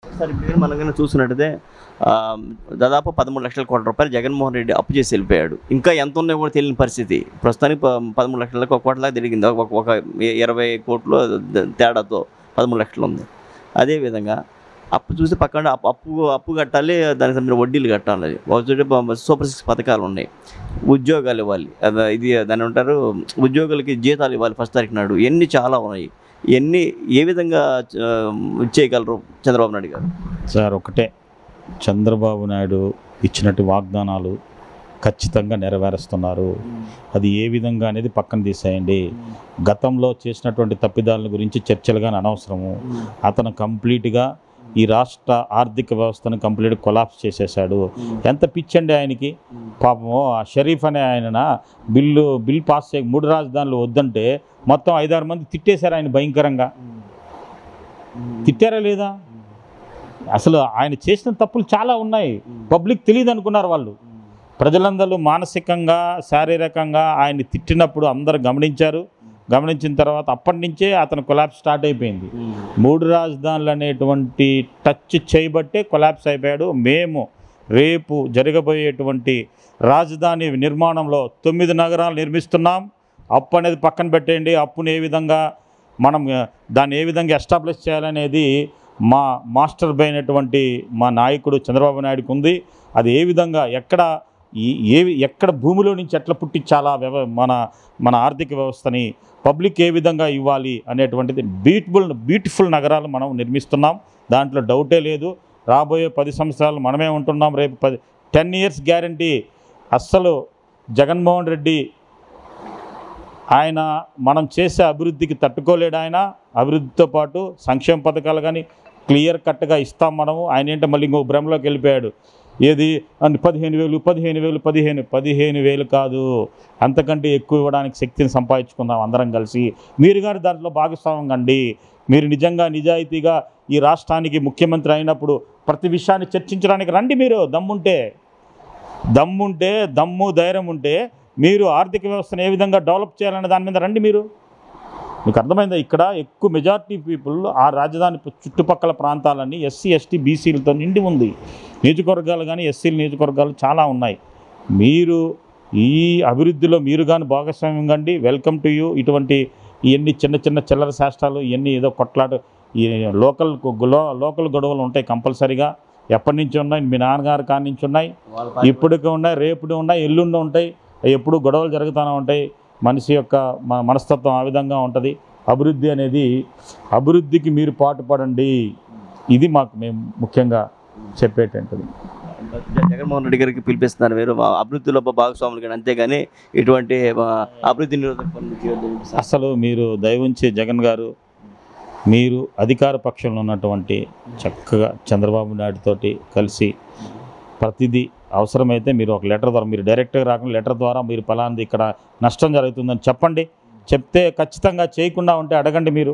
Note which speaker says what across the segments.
Speaker 1: Sir ఇప్పుడు మనం కనుక చూసినట్టయితే దాదాపు 13,00,00,000 జగన్మోహన్ రెడ్డి అప్పు చేసి వెళ్ళిపోయాడు. ఇంకా ఎంత ఉన్నాయో కూడా తెలియని పరిస్థితి. ప్రస్తుతానికి 13,00,000లకు 1,00,00,000 తిరిగింది. ఒక 20 కోట్లు తేడాతో 13,00,000 ఉంది. అదేవిధంగా అప్పు చూసి పక్కన అప్పు కట్టాలి, దానికి సంబంధించిన వడ్డీలు కట్టాలి. సూపర్ 6 పథకాలు ఉన్నాయి. ఉద్యోగాలు ఇవ్వాలి, ఇది దాన్ని అంటారు, ఉద్యోగులకి జీతాలు ఇవ్వాలి ఫస్ట్ తారీఖు నాడు. ఇవన్నీ చాలా ఉన్నాయి. ఇవన్నీ ఏ విధంగా చేయగలరు చంద్రబాబు నాయుడు గారు?
Speaker 2: సార్ ఒకటే, చంద్రబాబు నాయుడు ఇచ్చినట్టు వాగ్దానాలు ఖచ్చితంగా నెరవేరుస్తున్నారు. అది ఏ విధంగా అనేది పక్కన తీసేయండి. గతంలో చేసినటువంటి తప్పిదాల గురించి చర్చలు కానీ అనవసరము. అతను కంప్లీట్గా ఈ రాష్ట్ర ఆర్థిక వ్యవస్థను కంప్లీట్ కొలాప్స్ చేసేసాడు. ఎంత పిచ్చండి ఆయనకి. పాపము ఆ షరీఫ్ అనే ఆయన బిల్ పాస్ చేయ 3 రాజధానులు వద్దంటే మొత్తం 5-6 మంది తిట్టేశారు ఆయన భయంకరంగా. తిట్టారా లేదా? అసలు ఆయన చేసిన తప్పులు చాలా ఉన్నాయి. పబ్లిక్ తెలియదు అనుకున్నారు వాళ్ళు. ప్రజలందరూ మానసికంగా శారీరకంగా ఆయన్ని తిట్టినప్పుడు అందరూ గమనించారు. గమనించిన తర్వాత అప్పటి నుంచే అతను కొలాప్స్ స్టార్ట్ అయిపోయింది. 3 రాజధానులు అనేటువంటి టచ్ చేయబట్టే కొలాప్స్ అయిపోయాడు. మేము రేపు జరగబోయేటువంటి రాజధాని నిర్మాణంలో 9 నగరాలు నిర్మిస్తున్నాం. అప్పు అనేది పక్కన పెట్టేయండి. అప్పుని ఏ విధంగా మనం దాన్ని ఏ విధంగా ఎస్టాబ్లిష్ చేయాలనేది మా మాస్టర్ అయినటువంటి మా నాయకుడు చంద్రబాబు నాయుడుకు ఉంది. అది ఏ విధంగా ఎక్కడ భూమిలో నుంచి ఎట్లా పుట్టించాలా మన ఆర్థిక వ్యవస్థని పబ్లిక్ ఏ విధంగా ఇవ్వాలి అనేటువంటిది బ్యూటిఫుల్ నగరాలు మనం నిర్మిస్తున్నాం. దాంట్లో డౌటే లేదు. రాబోయే 10 సంవత్సరాలు మనమే ఉంటున్నాం. రేపు 10 ఇయర్స్ గ్యారంటీ. అస్సలు జగన్మోహన్ రెడ్డి ఆయన మనం చేసే అభివృద్ధికి తట్టుకోలేడు. ఆయన అభివృద్ధితో పాటు సంక్షేమ పథకాలు కానీ క్లియర్ కట్గా ఇస్తాం మనము. ఆయన ఏంటో మళ్ళీ ఇంకో భ్రమలోకి వెళ్ళిపోయాడు. ఏది 15,000 కాదు, అంతకంటే ఎక్కువ ఇవ్వడానికి శక్తిని సంపాదించుకుందాం అందరం కలిసి. మీరు కానీ దాంట్లో భాగస్వామ్యం కండి. మీరు నిజంగా నిజాయితీగా ఈ రాష్ట్రానికి ముఖ్యమంత్రి అయినప్పుడు ప్రతి విషయాన్ని చర్చించడానికి రండి. మీరు దమ్ము ధైర్యం ఉంటే మీరు ఆర్థిక వ్యవస్థను ఏ విధంగా డెవలప్ చేయాలనే దాని మీద రండి. మీకు అర్థమైందా? ఇక్కడ ఎక్కువ మెజారిటీ పీపుల్ ఆ రాజధాని చుట్టుపక్కల ప్రాంతాలన్నీ ఎస్సీ ఎస్టీ బీసీలతో నిండి ఉంది. నియోజకవర్గాలు కానీ ఎస్సీల నియోజకవర్గాలు చాలా ఉన్నాయి. మీరు ఈ అభివృద్ధిలో మీరు కానీ భాగస్వామ్యం కండి. Welcome to you. ఇటువంటి ఇవన్నీ చిన్న చిల్లర శాస్త్రాలు ఇవన్నీ ఏదో కొట్లాట ఈ లోకల్ గొడవలు ఉంటాయి కంపల్సరీగా. ఎప్పటి నుంచి ఉన్నాయి? మీ నాన్నగారి కాడి నుంచి ఉన్నాయి, ఇప్పటికే ఉన్నాయి, రేపుడు ఉన్నాయి, ఎల్లుండి ఉంటాయి. ఎప్పుడు గొడవలు జరుగుతూనే ఉంటాయి. మనిషి యొక్క మనస్తత్వం ఆ విధంగా ఉంటుంది. అభివృద్ధికి మీరు పాటుపడండి. ఇది మేము ముఖ్యంగా చెప్పేటంటది.
Speaker 1: జగన్మోహన్ రెడ్డి గారికి పిలిపిస్తున్నారు మీరు అభివృద్ధిలో భాగస్వాములు కానీ, అంతేగాని ఇటువంటి అభివృద్ధి నిరోధక పనులు చేయొద్దు.
Speaker 2: అసలు మీరు దయవుంచి జగన్ గారు, మీరు అధికార పక్షంలో ఉన్నటువంటి చక్కగా చంద్రబాబు నాయుడుతోటి కలిసి ప్రతిదీ అవసరమైతే మీరు ఒక లెటర్ ద్వారా, మీరు డైరెక్ట్గా రాకుండా లెటర్ ద్వారా మీరు ఫలాంది ఇక్కడ నష్టం జరుగుతుందని చెప్పండి. చెప్తే ఖచ్చితంగా చేయకుండా ఉంటే అడగండి. మీరు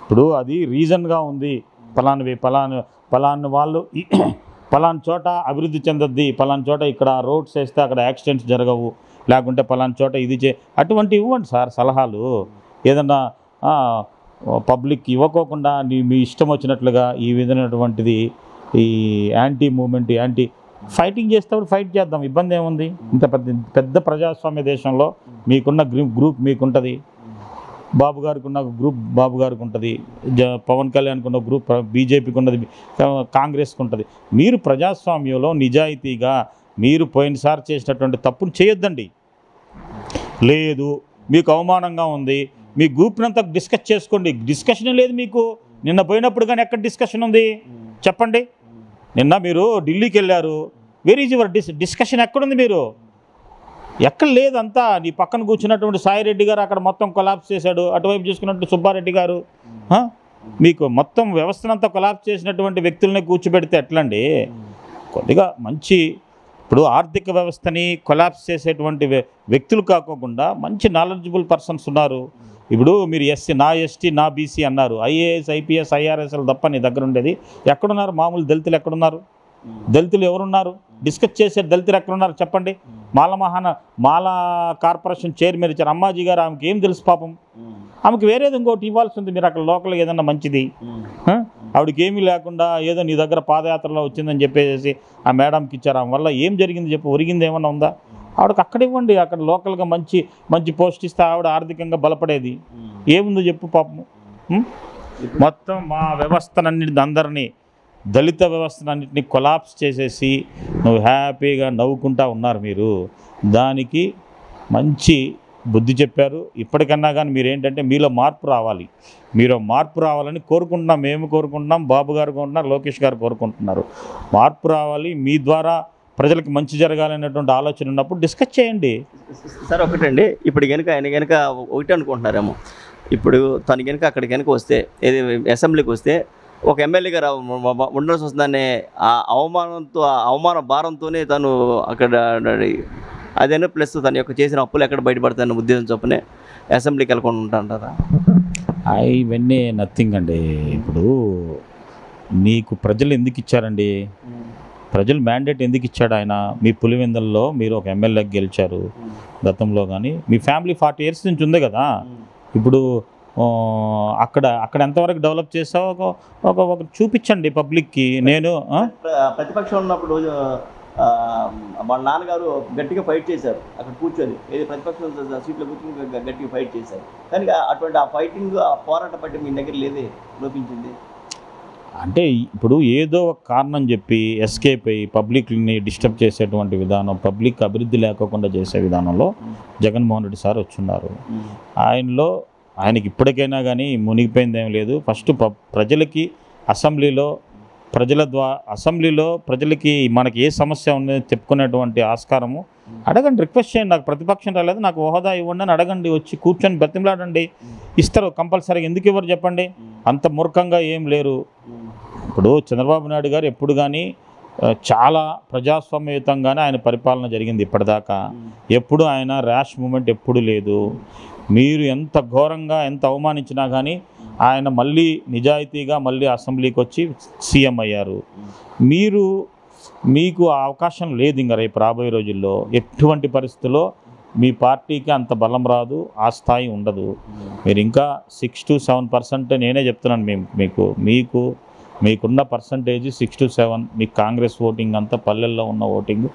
Speaker 2: ఇప్పుడు అది రీజన్గా ఉంది. ఫలాని వాళ్ళు ఫలాని చోట అభివృద్ధి చెందద్ది, ఫలాని చోట ఇక్కడ రోడ్స్ వేస్తే అక్కడ యాక్సిడెంట్స్ జరగవు, లేకుంటే ఫలాని చోట ఇది అటువంటి ఇవ్వండి సార్ సలహాలు. ఏదన్నా పబ్లిక్ ఇవ్వకోకుండా మీ ఇష్టం వచ్చినట్లుగా ఈ విధమైనటువంటిది ఈ యాంటీ మూమెంట్ ఫైటింగ్ చేసేటప్పుడు ఫైట్ చేద్దాం. ఇబ్బంది ఏముంది? ఇంత పెద్ద ప్రజాస్వామ్య దేశంలో మీకున్న గ్రూప్ మీకుంటుంది, బాబు గారికి ఉన్న గ్రూప్ బాబు గారికి ఉంటుంది, పవన్ కళ్యాణ్కి ఉన్న గ్రూప్ బీజేపీకి ఉన్నది, కాంగ్రెస్కి ఉంటుంది. మీరు ప్రజాస్వామ్యంలో నిజాయితీగా మీరు పోయినసారి చేసినటువంటి తప్పులు చేయొద్దండి. లేదు మీకు అవమానంగా ఉంది, మీ గ్రూప్నంతా డిస్కస్ చేసుకోండి. డిస్కషన్ లేదు మీకు. నిన్న పోయినప్పుడు కానీ ఎక్కడ డిస్కషన్ ఉంది చెప్పండి. నిన్న మీరు ఢిల్లీకి వెళ్ళారు. వెర్ ఈజ్ యువర్ డిస్కషన్ ఎక్కడుంది? మీరు ఎక్కడ లేదంతా. నీ పక్కన కూర్చున్నటువంటి సాయిరెడ్డి గారు అక్కడ మొత్తం కొలాప్స్ చేశాడు. అటువైపు చూసుకున్నట్టు సుబ్బారెడ్డి గారు. మీకు మొత్తం వ్యవస్థనంతా కొలాప్స్ చేసినటువంటి వ్యక్తులనే కూర్చోబెడితే ఎట్లండి? కొద్దిగా మంచి ఇప్పుడు ఆర్థిక వ్యవస్థని కొలాప్స్ చేసేటువంటి వ్యక్తులు కాకుండా మంచి నాలెడ్జబుల్ పర్సన్స్ ఉన్నారు. ఇప్పుడు మీరు నా ఎస్టీ నా బీసీ అన్నారు. ఐఏఎస్ ఐపీఎస్ ఐఆర్ఎస్ఎల్ తప్ప నీ దగ్గర ఉండేది ఎక్కడున్నారు? మామూలు దళితులు ఎక్కడున్నారు? దళితులు ఎవరున్నారు? డిస్కస్ చేసే దళితులు ఎక్కడున్నారు చెప్పండి? మాల కార్పొరేషన్ చైర్మన్ ఇచ్చారు అమ్మాజీ గారు. ఆమెకి ఏం తెలుసు పాపం? ఆమెకి వేరేది ఇంకోటి ఇవ్వాల్సి ఉంది. మీరు అక్కడ లోకల్ ఏదన్నా మంచిది ఆవిడకి ఏమీ లేకుండా ఏదో నీ దగ్గర పాదయాత్రలో వచ్చిందని చెప్పేసి ఆ మేడంకి ఇచ్చారు. ఆమె వల్ల ఏం జరిగింది చెప్పు, ఒరిగింది ఏమన్నా ఉందా? ఆవిడకి అక్కడ ఇవ్వండి, అక్కడ లోకల్గా మంచి మంచి పోస్ట్ ఇస్తే ఆవిడ ఆర్థికంగా బలపడేది. ఏముందో చెప్పు పాపము. మొత్తం మా వ్యవస్థనన్నిటి అందరినీ, దళిత వ్యవస్థనన్నింటినీ కొలాప్స్ చేసేసి నువ్వు హ్యాపీగా నవ్వుకుంటా ఉన్నారు మీరు. దానికి మంచి బుద్ధి చెప్పారు. ఇప్పటికన్నా కానీ మీరేంటంటే మీలో మార్పు రావాలి, మీరు మార్పు రావాలని కోరుకుంటున్నాం. మేము కోరుకుంటున్నాం, బాబు గారు కోరుకుంటున్నారు, లోకేష్ గారు కోరుకుంటున్నారు. మార్పు రావాలి, మీ ద్వారా ప్రజలకు మంచి జరగాలనేటువంటి ఆలోచన ఉన్నప్పుడు డిస్కస్ చేయండి.
Speaker 1: సార్ ఒకటండి, ఇప్పుడు కనుక ఆయన కనుక ఒకటి అనుకుంటున్నారేమో, ఇప్పుడు తను కనుక అక్కడికి కనుక వస్తే, ఏది అసెంబ్లీకి వస్తే ఒక ఎమ్మెల్యేగా ఉండాల్సి వస్తుందనే ఆ అవమాన భారంతోనే తను అక్కడ అదేనా, ప్లస్ తన యొక్క చేసిన అప్పులు ఎక్కడ బయటపడతాయన్న ఉద్దేశం చొప్పునే అసెంబ్లీకి వెళ్ళకుండా ఉంటారా?
Speaker 2: ఇవన్నీ నథింగ్ అండి. ఇప్పుడు నీకు ప్రజలు ఎందుకు ఇచ్చారండి? ప్రజలు మ్యాండేట్ ఎందుకు ఇచ్చాడు ఆయన? మీ పులివెందుల్లో మీరు ఒక ఎమ్మెల్యేకి గెలిచారు గతంలో, కానీ మీ ఫ్యామిలీ 40 years నుంచి ఉంది కదా. ఇప్పుడు అక్కడ ఎంతవరకు డెవలప్ చేసావో ఒక చూపించండి పబ్లిక్కి. నేను
Speaker 1: ప్రతిపక్షం ఉన్నప్పుడు వాళ్ళ నాన్నగారు గట్టిగా ఫైట్ చేశారు అక్కడ కూర్చొని, ఏది ప్రతిపక్షం సీట్లో కూర్చొని గట్టిగా ఫైట్ చేశారు. కానీ అటువంటి ఆ ఫైటింగ్, ఆ పోరాట పట్టి మీ దగ్గర లేదే, లోపించింది.
Speaker 2: అంటే ఇప్పుడు ఏదో ఒక కారణం చెప్పి ఎస్కేప్ అయ్యి పబ్లిక్ని డిస్టర్బ్ చేసేటువంటి విధానం, పబ్లిక్ అభివృద్ధి లేకోకుండా చేసే విధానంలో జగన్మోహన్ రెడ్డి సార్ వచ్చున్నారు. ఆయనకి ఇప్పటికైనా కానీ మునిగిపోయింది ఏం లేదు. ఫస్ట్ ప్రజలకి అసెంబ్లీలో ప్రజలకి మనకి ఏ సమస్య ఉందని చెప్పుకునేటువంటి ఆస్కారము అడగండి, రిక్వెస్ట్ చేయండి. నాకు ప్రతిపక్షం రాలేదు, నాకు హోదా ఇవ్వండి అని అడగండి, వచ్చి కూర్చొని బతిమలాడండి, ఇస్తారు కంపల్సరీగా. ఎందుకు ఇవ్వరు చెప్పండి? అంత మూర్ఖంగా ఏం లేరు. ఇప్పుడు చంద్రబాబు నాయుడు గారు ఎప్పుడు కానీ చాలా ప్రజాస్వామ్యయుతంగానే ఆయన పరిపాలన జరిగింది ఇప్పటిదాకా. ఎప్పుడు ఆయన ర్యాష్ మూమెంట్ ఎప్పుడు లేదు. మీరు ఎంత ఘోరంగా ఎంత అవమానించినా కానీ ఆయన మళ్ళీ నిజాయితీగా మళ్ళీ అసెంబ్లీకి వచ్చి సీఎం అయ్యారు. మీకు ఆ అవకాశం లేదు ఇంకా రేపు రాబోయే రోజుల్లో. ఎటువంటి పరిస్థితుల్లో మీ పార్టీకి అంత బలం రాదు, ఆ స్థాయి ఉండదు. మీరు ఇంకా 6 to 7% నేనే చెప్తున్నాను మీకున్న పర్సంటేజ్ 6 to 7. మీకు కాంగ్రెస్ ఓటింగ్ అంతా పల్లెల్లో ఉన్న ఓటింగ్,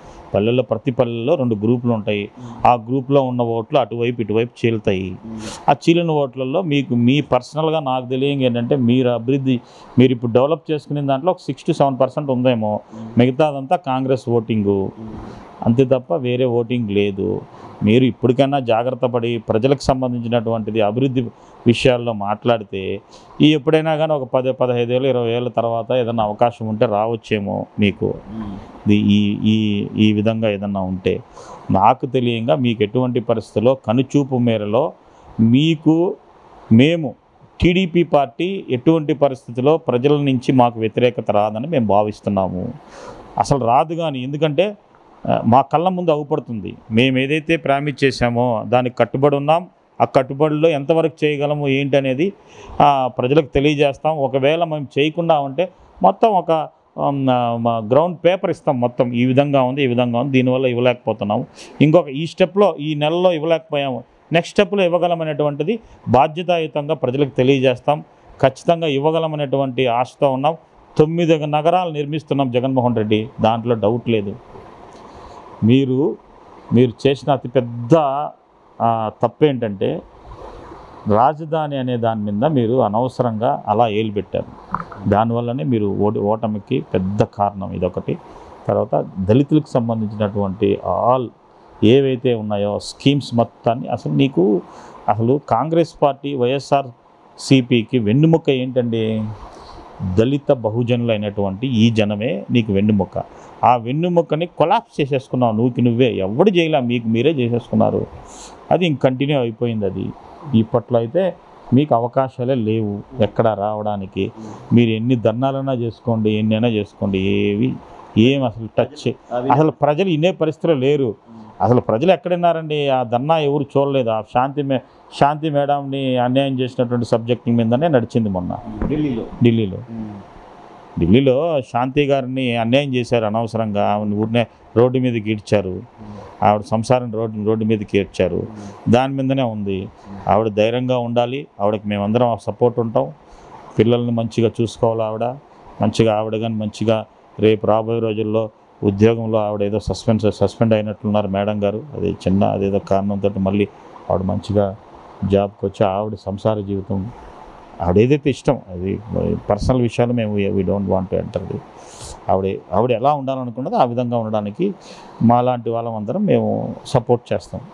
Speaker 2: ప్రతి పల్లెల్లో 2 గ్రూపులు ఉంటాయి. ఆ గ్రూప్లో ఉన్న ఓట్లు అటువైపు ఇటువైపు చీలుతాయి. ఆ చీలిన ఓట్లలో మీ పర్సనల్గా నాకు తెలియంగా ఏంటంటే మీరు ఇప్పుడు డెవలప్ చేసుకునే దాంట్లో ఒక 6 to 7% ఉందేమో. మిగతాదంతా కాంగ్రెస్ ఓటింగు, అంతే తప్ప వేరే ఓటింగ్ లేదు. మీరు ఇప్పటికైనా జాగ్రత్త పడి ప్రజలకు సంబంధించినటువంటిది అభివృద్ధి విషయాల్లో మాట్లాడితే ఎప్పుడైనా కానీ ఒక 10, 15 ఏళ్ళు 20 ఏళ్ళ తర్వాత ఏదన్నా అవకాశం ఉంటే రావచ్చేమో మీకు. ఈ విధంగా ఏదన్నా ఉంటే నాకు తెలియంగా మీకు ఎటువంటి పరిస్థితుల్లో కనుచూపు మేరలో మేము టీడీపీ పార్టీ ఎటువంటి పరిస్థితుల్లో ప్రజల నుంచి మాకు వ్యతిరేకత రాదని మేము భావిస్తున్నాము. అసలు రాదు. కానీ ఎందుకంటే మా కళ్ళ ముందు అవుపడుతుంది. మేము ఏదైతే ప్రామిస్ చేశామో దానికి కట్టుబడి ఉన్నాం. ఆ కట్టుబడిలో ఎంతవరకు చేయగలము ఏంటి అనేది ప్రజలకు తెలియజేస్తాం. ఒకవేళ మేము చేయకుండా ఉంటే మొత్తం ఒక గ్రౌండ్ పేపర్ ఇస్తాం. మొత్తం ఈ విధంగా ఉంది, దీనివల్ల ఇవ్వలేకపోతున్నాము, ఈ స్టెప్లో ఈ నెలలో ఇవ్వలేకపోయాము, నెక్స్ట్ స్టెప్లో ఇవ్వగలమనేటువంటిది బాధ్యతాయుతంగా ప్రజలకు తెలియజేస్తాం. ఖచ్చితంగా ఇవ్వగలమనేటువంటి ఆశతో ఉన్నాం. 9 నగరాలు నిర్మిస్తున్నాం జగన్మోహన్ రెడ్డి, దాంట్లో డౌట్ లేదు. మీరు చేసిన అతిపెద్ద తప్పేంటంటే రాజధాని అనే దాని మీద మీరు అనవసరంగా అలా ఏలు పెట్టారు. దానివల్లనే మీరు ఓటమికి పెద్ద కారణం ఇదొకటి. తర్వాత దళితులకు సంబంధించినటువంటి ఏవైతే ఉన్నాయో స్కీమ్స్ మొత్తాన్ని అసలు కాంగ్రెస్ పార్టీ వైఎస్ఆర్సీపీకి వెన్నుముక్క ఏంటండి? దళిత బహుజనులు అయినటువంటి ఈ జనమే నీకు వెన్నుముక్క. ఆ వెన్నుముక్కని కొలాప్స్ చేసేసుకున్నావు నువ్వే. ఎవడు చేయలే, మీరే చేసేసుకున్నారు. అది ఇంక కంటిన్యూ అయిపోయింది. అది ఇప్పట్లో అయితే మీకు అవకాశాలే లేవు ఎక్కడ రావడానికి. మీరు ఎన్ని ధర్నాలైనా చేసుకోండి, ఎన్నైనా చేసుకోండి, ఏం అసలు ప్రజలు ఇన్నే పరిస్థితులు లేరు. అసలు ప్రజలు ఎక్కడున్నారండి? ఆ ధర్నా ఎవరు చూడలేదు. ఆ శాంతి మేడంని అన్యాయం చేసినటువంటి సబ్జెక్టుల మీదనే నడిచింది మొన్న ఢిల్లీలో శాంతి గారిని అన్యాయం చేశారు అనవసరంగా. ఆవిడ ఊరినే రోడ్డు మీదకి ఈడ్చారు, ఆవిడ సంసారం రోడ్డు మీదకి ఈడ్చారు. దాని మీదనే ఉంది. ఆవిడ ధైర్యంగా ఉండాలి, ఆవిడకి మేమందరం సపోర్ట్ ఉంటాం. పిల్లల్ని మంచిగా చూసుకోవాలి ఆవిడ కానీ మంచిగా రేపు రాబోయే రోజుల్లో ఉద్యోగంలో ఆవిడ ఏదో సస్పెండ్ అయినట్లున్నారు మేడం గారు. అదేదో కారణంతో మళ్ళీ ఆవిడ మంచిగా జాబ్కి వచ్చి ఆవిడ సంసార జీవితం ఆవిడ ఏదైతే ఇష్టం, అది పర్సనల్ విషయాలు మేము we don't want to enter. ఆవిడ ఎలా ఉండాలనుకున్నదో ఆ విధంగా ఉండడానికి మాలాంటి వాళ్ళమందరం మేము సపోర్ట్ చేస్తాం.